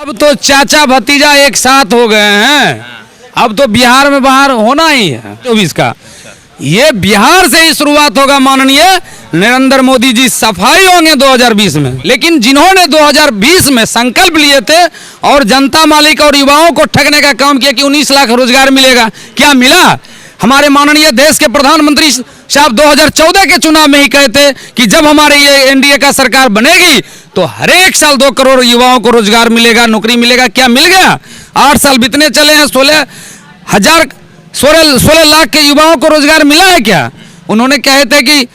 अब तो चाचा भतीजा एक साथ हो गए हैं। अब तो बिहार में बाहर होना ही है 24 का। ये बिहार से ही शुरुआत होगा। माननीय नरेंद्र मोदी जी सफाई होंगे 2020 में। लेकिन जिन्होंने 2020 में संकल्प लिए थे और जनता मालिक और युवाओं को ठगने का काम किया कि 19 लाख रोजगार मिलेगा, क्या मिला? हमारे माननीय देश के प्रधानमंत्री साहब 2014 के चुनाव में ही कहे थे कि जब हमारे ये एनडीए का सरकार बनेगी तो हर एक साल 2 करोड़ युवाओं को रोजगार मिलेगा, नौकरी मिलेगा। क्या मिल गया? 8 साल बीतने चले हैं, 16 लाख के युवाओं को रोजगार मिला है क्या? उन्होंने कहे थे कि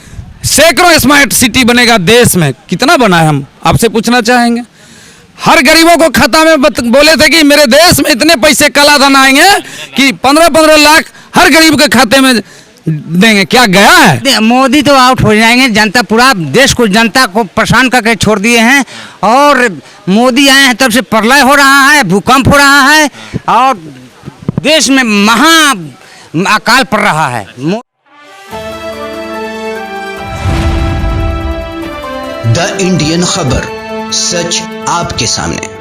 सैकड़ों स्मार्ट सिटी बनेगा देश में। कितना बना है हम आपसे पूछना चाहेंगे। हर गरीबों को खाता में बोले थे कि मेरे देश में इतने पैसे काला धन आएंगे कि 15-15 लाख हर गरीब के खाते में देंगे। क्या गया है? मोदी तो आउट हो जाएंगे। जनता पूरा देश को जनता को परेशान करके छोड़ दिए हैं। और मोदी आए हैं तब से प्रलय हो रहा है, भूकंप हो रहा है और देश में महा अकाल पड़ रहा है। द इंडियन खबर, सच आपके सामने।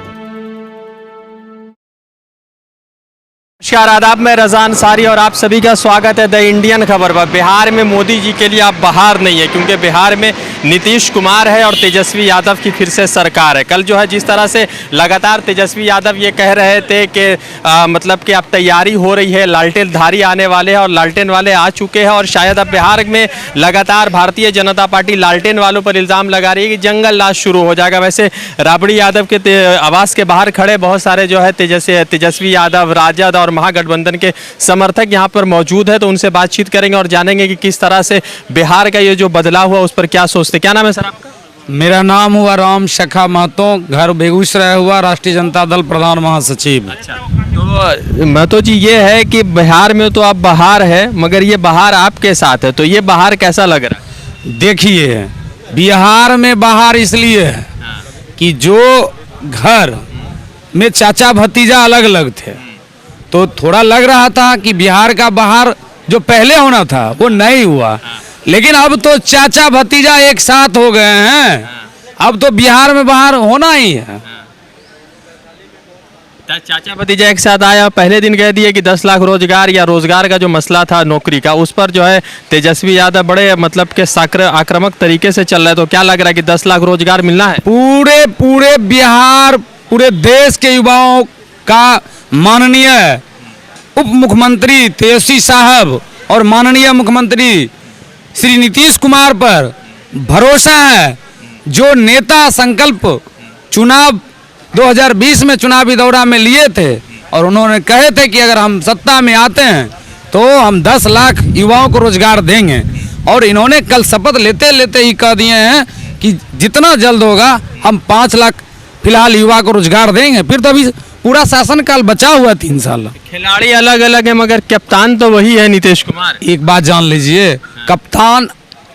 नमस्कार, आदाब, मैं रज़ा अंसारी और आप सभी का स्वागत है द इंडियन खबर पर। बिहार में मोदी जी के लिए अब बहार नहीं है, क्योंकि बिहार में नीतीश कुमार है और तेजस्वी यादव की फिर से सरकार है। कल जो है जिस तरह से लगातार तेजस्वी यादव ये कह रहे थे कि मतलब कि अब तैयारी हो रही है, लालटेन धारी आने वाले हैं और लालटेन वाले आ चुके हैं और शायद अब बिहार में लगातार भारतीय जनता पार्टी लालटेन वालों पर इल्ज़ाम लगा रही है कि जंगल राज शुरू हो जाएगा। वैसे राबड़ी यादव के आवास के बाहर खड़े बहुत सारे जो है तेजस्वी यादव, राजद और महागठबंधन के समर्थक यहाँ पर मौजूद है, तो उनसे बातचीत करेंगे और जानेंगे कि किस तरह से बिहार का ये जो बदलाव हुआ उस पर क्या सोचते। क्या नाम है सर आपका? मेरा नाम हुआ राम शखा महतो, घर बेगूसराय हुआ, राष्ट्रीय जनता दल प्रधान महासचिव। अच्छा, तो महतो जी ये है कि बिहार में तो अब बहार है, मगर ये बहार आपके साथ है, तो ये बहार कैसा लग रहा है? देखिए, बिहार में बहार इसलिए है कि जो घर में चाचा भतीजा अलग अलग थे तो थोड़ा लग रहा था कि बिहार का बहार जो पहले होना था वो नहीं हुआ। लेकिन अब तो चाचा भतीजा एक साथ हो गए हैं। अब तो बिहार में बहार होना ही है। चाचा भतीजा एक साथ आया, पहले दिन कह दिए कि 10 लाख रोजगार या रोजगार का जो मसला था नौकरी का, उस पर जो है तेजस्वी यादव बड़े मतलब के आक्रामक तरीके से चल रहा है। तो क्या लग रहा है कि 10 लाख रोजगार मिलना है? पूरे बिहार, पूरे देश के युवाओं का माननीय उप मुख्यमंत्री तेजस्वी साहब और माननीय मुख्यमंत्री श्री नीतीश कुमार पर भरोसा है। जो नेता संकल्प चुनाव 2020 में चुनावी दौरा में लिए थे और उन्होंने कहे थे कि अगर हम सत्ता में आते हैं तो हम 10 लाख युवाओं को रोजगार देंगे, और इन्होंने कल शपथ लेते लेते ही कह दिए हैं कि जितना जल्द होगा हम 5 लाख फिलहाल युवा को रोजगार देंगे। फिर तो अभी पूरा शासनकाल बचा हुआ 3 साल। खिलाड़ी अलग अलग है मगर कप्तान तो वही है नीतीश कुमार। एक बात जान लीजिए, कप्तान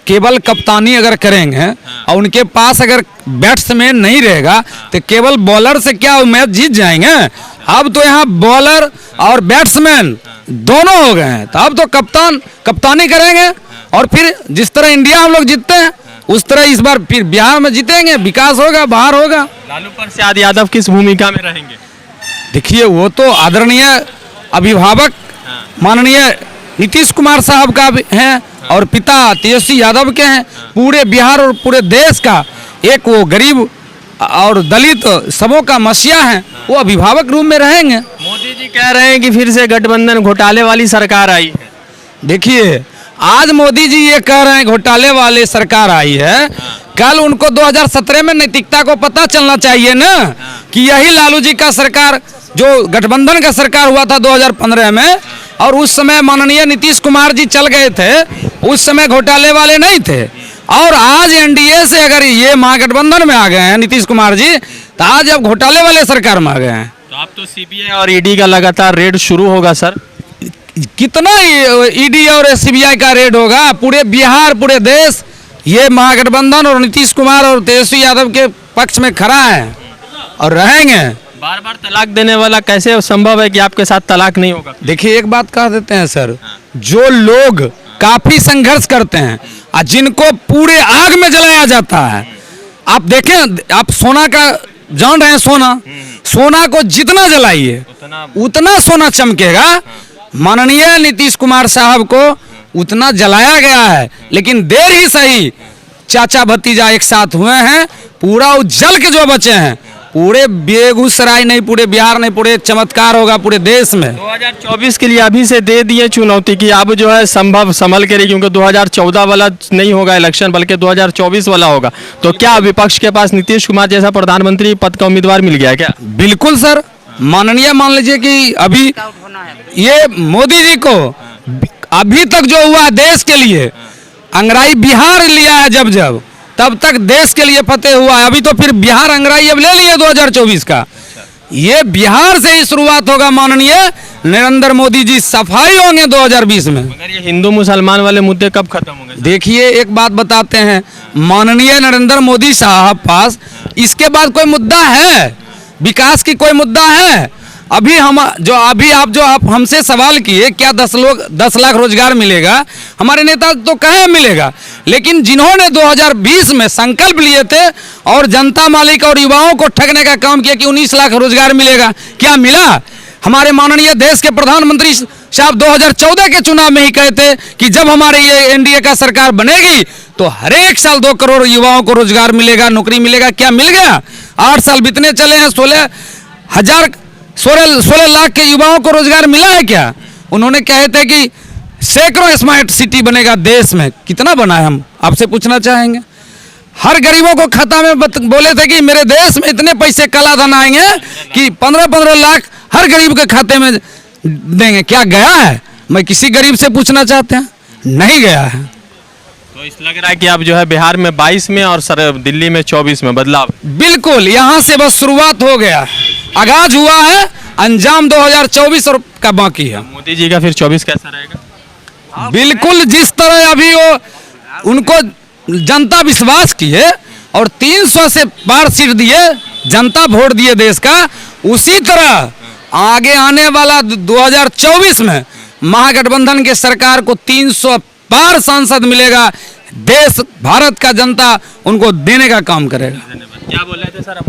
केवल कप्तानी अगर करेंगे और उनके पास अगर बैट्समैन नहीं रहेगा तो केवल बॉलर से क्या वो मैच जीत जाएंगे? अब तो यहाँ बॉलर और बैट्समैन दोनों हो गए हैं, तो अब तो कप्तान कप्तानी करेंगे और फिर जिस तरह इंडिया हम लोग जीतते हैं उस तरह इस बार फिर बिहार में जीतेंगे, विकास होगा, बाहर होगा। लालू प्रसाद यादव किस भूमिका में रहेंगे? देखिए, वो तो आदरणीय अभिभावक माननीय नीतीश कुमार साहब का हैं और पिता तेजस्वी यादव के हैं। पूरे बिहार और पूरे देश का एक वो गरीब और दलित सबों का मसीहा है, वो अभिभावक रूप में रहेंगे। मोदी जी कह रहे हैं कि फिर से गठबंधन घोटाले वाली सरकार आई है। देखिए, आज मोदी जी ये कह रहे हैं घोटाले वाली सरकार आई है, कल उनको 2017 में नैतिकता को पता चलना चाहिए ना कि यही लालू जी का सरकार जो गठबंधन का सरकार हुआ था 2015 में, और उस समय माननीय नीतीश कुमार जी चल गए थे, उस समय घोटाले वाले नहीं थे। और आज एनडीए से अगर ये महागठबंधन में आ गए हैं नीतीश कुमार जी, तो आज अब घोटाले वाले सरकार में आ गए हैं। तो अब तो सीबीआई और ईडी का लगातार रेड शुरू होगा सर। कितना ईडी और सीबीआई का रेड होगा? पूरे बिहार, पूरे देश ये महागठबंधन और नीतीश कुमार और तेजस्वी यादव के पक्ष में खड़ा है और रहेंगे। बार बार तलाक देने वाला कैसे संभव है कि आपके साथ तलाक नहीं होगा? देखिए, एक बात कह देते हैं सर, जो लोग काफी संघर्ष करते हैं और जिनको पूरे आग में जलाया जाता है, आप देखें, आप सोना का जान रहे हैं सोना, सोना को जितना जलाइए उतना सोना चमकेगा। माननीय नीतीश कुमार साहब को उतना जलाया गया है, लेकिन देर ही सही चाचा भतीजा एक साथ हुए हैं, पूरा उज्जल के जो बचे हैं, पूरे बेगूसराय नहीं, पूरे बिहार नहीं, पूरे चमत्कार होगा पूरे देश में। 2024 के लिए अभी से दे दिए चुनौती की, अब जो है संभव संभल के रही, क्योंकि 2014 वाला नहीं होगा इलेक्शन, बल्कि 2024 वाला होगा। तो क्या विपक्ष के पास नीतीश कुमार जैसा प्रधानमंत्री पद का उम्मीदवार मिल गया है क्या? बिल्कुल सर, माननीय मान लीजिए कि अभी ये मोदी जी को अभी तक जो हुआ देश के लिए, अंग्राई बिहार लिया है जब जब, तब तक देश के लिए फतेह हुआ है। अभी तो फिर बिहार अंग्राई अब ले लिए 2024 का, ये बिहार से ही शुरुआत होगा। माननीय नरेंद्र मोदी जी सफाई होंगे 2020 में। मगर ये हिंदू मुसलमान वाले मुद्दे कब खत्म होंगे? देखिए एक बात बताते हैं, माननीय नरेंद्र मोदी साहब पास इसके बाद कोई मुद्दा है, विकास की कोई मुद्दा है? अभी हम जो आप हमसे सवाल किए क्या 10 लाख रोजगार मिलेगा, हमारे नेता तो कहे मिलेगा, लेकिन जिन्होंने 2020 में संकल्प लिए थे और जनता मालिक और युवाओं को ठगने का काम किया कि 19 लाख रोजगार मिलेगा, क्या मिला? हमारे माननीय देश के प्रधानमंत्री साहब 2014 के चुनाव में ही कहे थे कि जब हमारे ये एनडीए का सरकार बनेगी तो हर एक साल 2 करोड़ युवाओं को रोजगार मिलेगा, नौकरी मिलेगा। क्या मिल गया? 8 साल बीतने चले हैं, 16 लाख के युवाओं को रोजगार मिला है क्या? उन्होंने कहे थे कि सैकड़ों स्मार्ट सिटी बनेगा देश में, कितना बना है हम आपसे पूछना चाहेंगे। हर गरीबों को खाता में बोले थे कि मेरे देश में इतने पैसे काला धन आएंगे कि 15-15 लाख हर गरीब के खाते में देंगे। क्या गया है? मैं किसी गरीब से पूछना चाहते हैं, नहीं गया है। तो इस लग रहा है कि अब जो है बिहार में 22 में और दिल्ली में 24 में बदलाव। बिल्कुल, यहाँ से बस शुरुआत हो गया, आगाज हुआ है, अंजाम 2024 और का बाकी है। मोदी जी का फिर 24 कैसा रहेगा? बिल्कुल जिस तरह अभी वो उनको जनता विश्वास किए और 300 से पार सीट दिए, जनता वोट दिए देश का, उसी तरह आगे आने वाला 2024 में महागठबंधन के सरकार को 300 पार सांसद मिलेगा। देश भारत का जनता उनको देने का काम करेगा। क्या बोल रहे थे सर?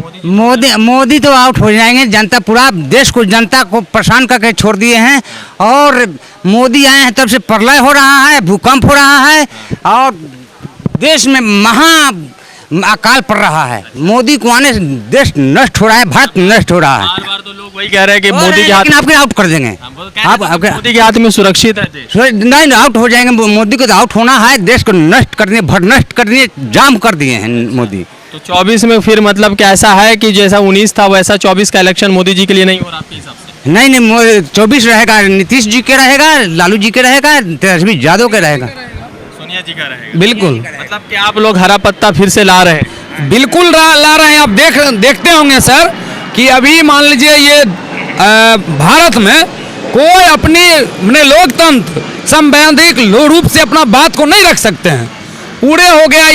मोदी तो आउट हो जाएंगे। जनता पूरा देश को जनता को परेशान करके छोड़ दिए हैं, और मोदी आए हैं तब से प्रलय हो रहा है, भूकंप हो रहा है, और देश में महा अकाल पड़ रहा है। मोदी को आने से देश नष्ट हो रहा है, भारत नष्ट हो रहा है। बार तो लोग वही कह रहे हैं कि मोदी के हाथ, लेकिन आपके आउट कर देंगे, मोदी के हाथ में सुरक्षित है देश। नहीं आउट हो जाएंगे। मोदी को तो आउट होना है, देश को नष्ट करने, नष्ट करने, जाम कर दिए हैं मोदी। तो 24 में फिर मतलब क्या ऐसा है कि जैसा 19 था वैसा 24 का इलेक्शन मोदी जी के लिए नहीं हो रहा आपके हिसाब से? नहीं 24 रहेगा, नीतीश जी के रहेगा, लालू जी के रहेगा, तेजस्वी यादव के रहेगा, सोनिया जी का रहेगा। बिल्कुल, मतलब कि आप लोग हरा पत्ता फिर से ला रहे हैं? बिल्कुल ला रहे हैं। आप देखते होंगे सर कि अभी मान लीजिए ये भारत में कोई अपने लोकतंत्र संवैधानिक रूप से अपना बात को नहीं रख सकते हैं। पूरे हो गया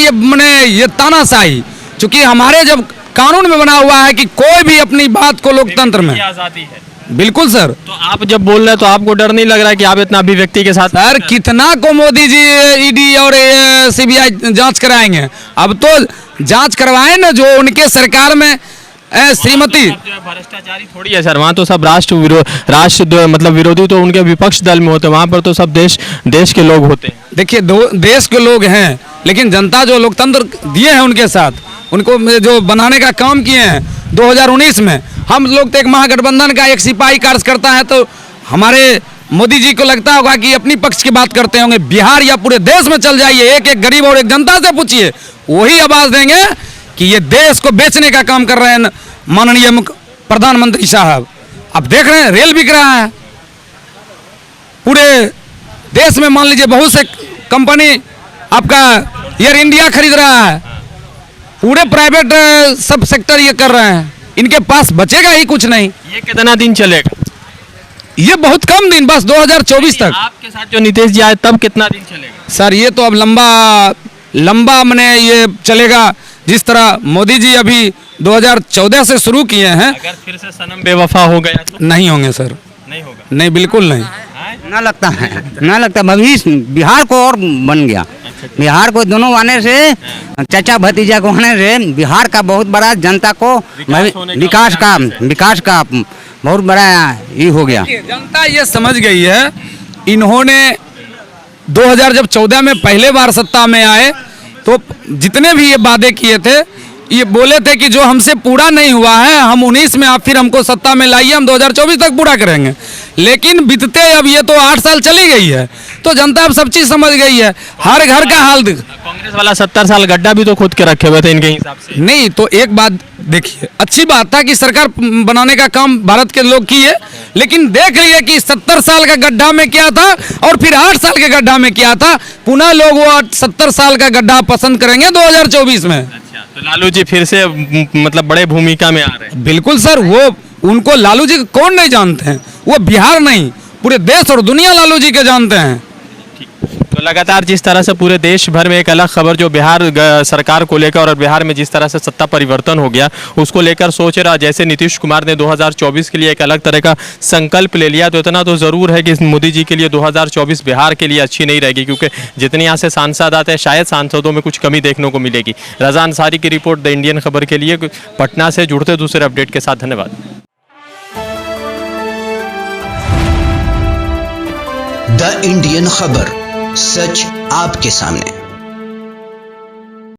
ये तानाशाही, क्योंकि हमारे जब कानून में बना हुआ है कि कोई भी अपनी बात को लोकतंत्र में आजादी है। बिल्कुल सर। तो आप जब बोल रहे हैं तो आपको डर नहीं लग रहा है कि आप इतना अभिव्यक्ति के साथ? सर कितना को मोदी जी ईडी और सीबीआई जांच कराएंगे? अब तो जांच करवाए ना जो उनके सरकार में श्रीमती। भ्रष्टाचारी थोड़ी है सर, वहाँ तो सब राष्ट्र मतलब विरोधी तो उनके विपक्ष दल में होते हैं, वहाँ पर तो सब देश के लोग होते हैं। देखिए देश के लोग हैं, लेकिन जनता जो लोकतंत्र दिए हैं उनके साथ, उनको जो बनाने का काम किए हैं 2019 में, हम लोग तो एक महागठबंधन का एक सिपाही कार्य करता है, तो हमारे मोदी जी को लगता होगा कि अपनी पक्ष की बात करते होंगे। बिहार या पूरे देश में चल जाइए, एक एक गरीब और एक जनता से पूछिए, वही आवाज देंगे कि ये देश को बेचने का काम कर रहे हैं माननीय प्रधानमंत्री साहब। अब देख रहे हैं रेल बिक रहा है पूरे देश में, मान लीजिए बहुत से कंपनी आपका एयर इंडिया खरीद रहा है, पूरे प्राइवेट सब सेक्टर ये कर रहे हैं, इनके पास बचेगा ही कुछ नहीं। ये कितना दिन चलेगा? ये बहुत कम दिन, बस 2024 तक। आपके साथ जो नीतीश जी आए तब कितना दिन चलेगा? सर ये तो अब लंबा मैंने ये चलेगा। जिस तरह मोदी जी अभी 2014 से शुरू किए हैं, अगर फिर से सनम बेवफा हो गया तो? नहीं होंगे सर, नहीं होगा। नहीं बिल्कुल नहीं। ना लगता है, ना लगता। भविष्य बिहार को और बन गया। बिहार को दोनों आने से, चाचा भतीजा को आने से बिहार का बहुत बड़ा जनता को विकास का बहुत बड़ा ये हो गया। जनता ये समझ गई है, इन्होंने 2014 में पहले बार सत्ता में आए तो जितने भी ये वादे किए थे, ये बोले थे कि जो हमसे पूरा नहीं हुआ है हम 19 में आप फिर हमको सत्ता में लाइए, हम 2024 तक पूरा करेंगे। लेकिन बीतते अब ये तो 8 साल चली गई है, तो जनता अब सब चीज समझ गई है। हर घर का हाल कांग्रेस वाला 70 साल गड्ढा भी तो खुद के रखे हुए थे इनके हिसाब से। नहीं, तो एक बात देखिए, अच्छी बात था कि सरकार बनाने का काम भारत के लोग किए, लेकिन देख लिए कि 70 साल का गड्ढा में क्या था और फिर 8 साल के गड्ढा में क्या था। पुनः लोग वो 70 साल का गड्ढा पसंद करेंगे 2024 में। अच्छा, तो लालू जी फिर से मतलब बड़े भूमिका में आ रहे हैं। बिल्कुल सर, वो उनको लालू जी को कौन नहीं जानते हैं, वो बिहार नहीं पूरे देश और दुनिया लालू जी के जानते हैं। तो लगातार जिस तरह से पूरे देश भर में एक अलग खबर जो बिहार सरकार को लेकर और बिहार में जिस तरह से सत्ता परिवर्तन हो गया उसको लेकर सोच रहा, जैसे नीतीश कुमार ने 2024 के लिए एक अलग तरह का संकल्प ले लिया, तो इतना तो ज़रूर है कि मोदी जी के लिए 2024 बिहार के लिए अच्छी नहीं रहेगी, क्योंकि जितने यहाँ से सांसद आते हैं शायद सांसदों में कुछ कमी देखने को मिलेगी। रज़ा अंसारी की रिपोर्ट द इंडियन खबर के लिए पटना से। जुड़ते दूसरे अपडेट के साथ, धन्यवाद। द इंडियन खबर, सच आपके सामने।